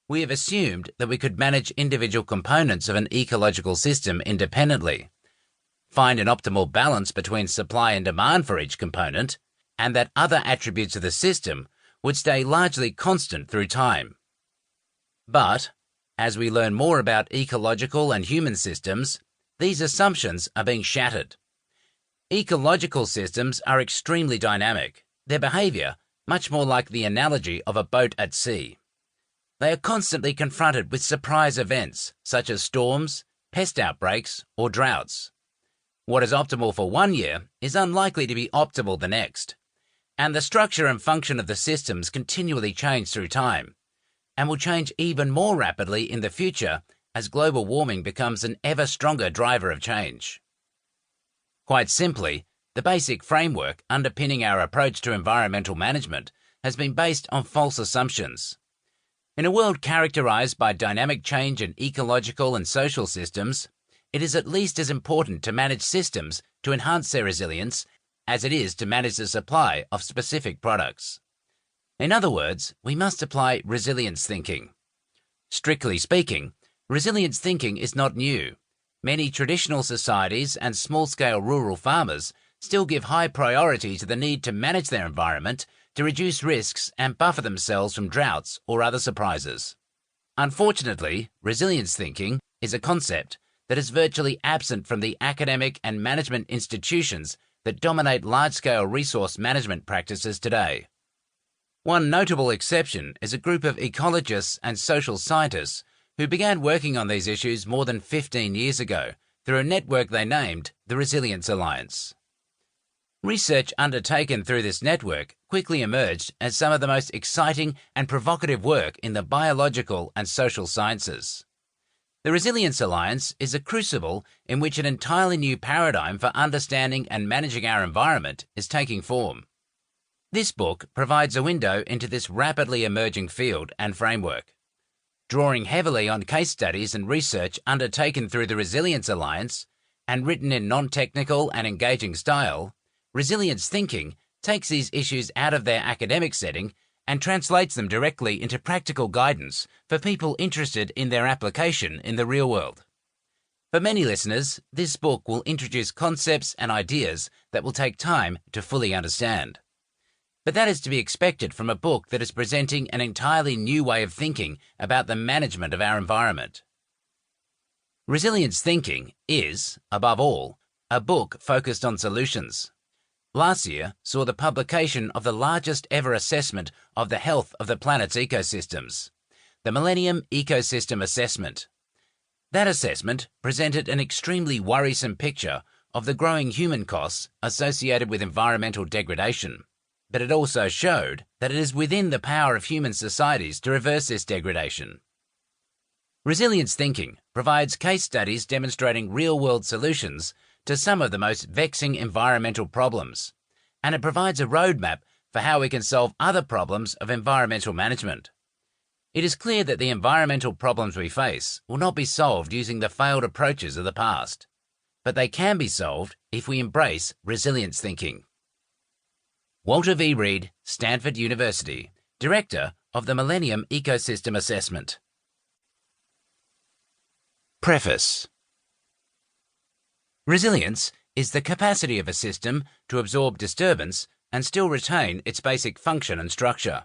We have assumed that we could manage individual components of an ecological system independently, find an optimal balance between supply and demand for each component, and that other attributes of the system would stay largely constant through time. But, as we learn more about ecological and human systems, these assumptions are being shattered. Ecological systems are extremely dynamic, their behaviour much more like the analogy of a boat at sea. They are constantly confronted with surprise events such as storms, pest outbreaks, or droughts. What is optimal for one year is unlikely to be optimal the next, and the structure and function of the systems continually change through time, and will change even more rapidly in the future as global warming becomes an ever stronger driver of change. Quite simply, the basic framework underpinning our approach to environmental management has been based on false assumptions. In a world characterized by dynamic change in ecological and social systems, it is at least as important to manage systems to enhance their resilience as it is to manage the supply of specific products. In other words, we must apply resilience thinking. Strictly speaking, resilience thinking is not new. Many traditional societies and small-scale rural farmers still give high priority to the need to manage their environment to reduce risks and buffer themselves from droughts or other surprises. Unfortunately, resilience thinking is a concept that is virtually absent from the academic and management institutions that dominate large-scale resource management practices today. One notable exception is a group of ecologists and social scientists who began working on these issues more than 15 years ago through a network they named the Resilience Alliance. Research undertaken through this network quickly emerged as some of the most exciting and provocative work in the biological and social sciences. The Resilience Alliance is a crucible in which an entirely new paradigm for understanding and managing our environment is taking form. This book provides a window into this rapidly emerging field and framework. Drawing heavily on case studies and research undertaken through the Resilience Alliance and written in non-technical and engaging style, resilience thinking takes these issues out of their academic setting and translates them directly into practical guidance for people interested in their application in the real world. For many listeners, this book will introduce concepts and ideas that will take time to fully understand. But that is to be expected from a book that is presenting an entirely new way of thinking about the management of our environment. Resilience thinking is, above all, a book focused on solutions. Last year saw the publication of the largest ever assessment of the health of the planet's ecosystems, the Millennium Ecosystem Assessment. That assessment presented an extremely worrisome picture of the growing human costs associated with environmental degradation. But it also showed that it is within the power of human societies to reverse this degradation. Resilience thinking provides case studies demonstrating real-world solutions to some of the most vexing environmental problems, and it provides a roadmap for how we can solve other problems of environmental management. It is clear that the environmental problems we face will not be solved using the failed approaches of the past, but they can be solved if we embrace resilience thinking. Walter V. Reed, Stanford University, Director of the Millennium Ecosystem Assessment. Preface. Resilience is the capacity of a system to absorb disturbance and still retain its basic function and structure.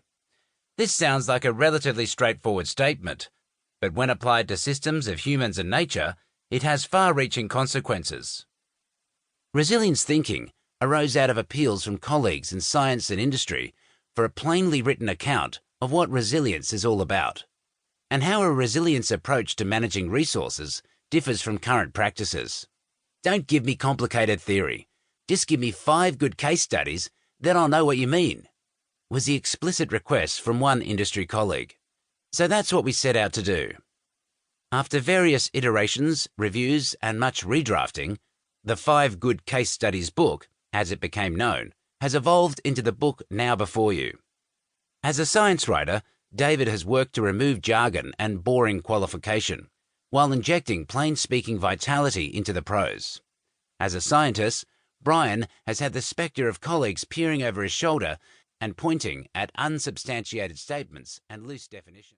This sounds like a relatively straightforward statement, but when applied to systems of humans and nature, it has far-reaching consequences. Resilience thinking arose out of appeals from colleagues in science and industry for a plainly written account of what resilience is all about, and how a resilience approach to managing resources differs from current practices. Don't give me complicated theory. Just give me 5 good case studies, then I'll know what you mean, was the explicit request from one industry colleague. So that's what we set out to do. After various iterations, reviews, and much redrafting, the 5 Good Case Studies book, as it became known, has evolved into the book now before you. As a science writer, David has worked to remove jargon and boring qualification, while injecting plain-speaking vitality into the prose. As a scientist, Brian has had the spectre of colleagues peering over his shoulder and pointing at unsubstantiated statements and loose definitions.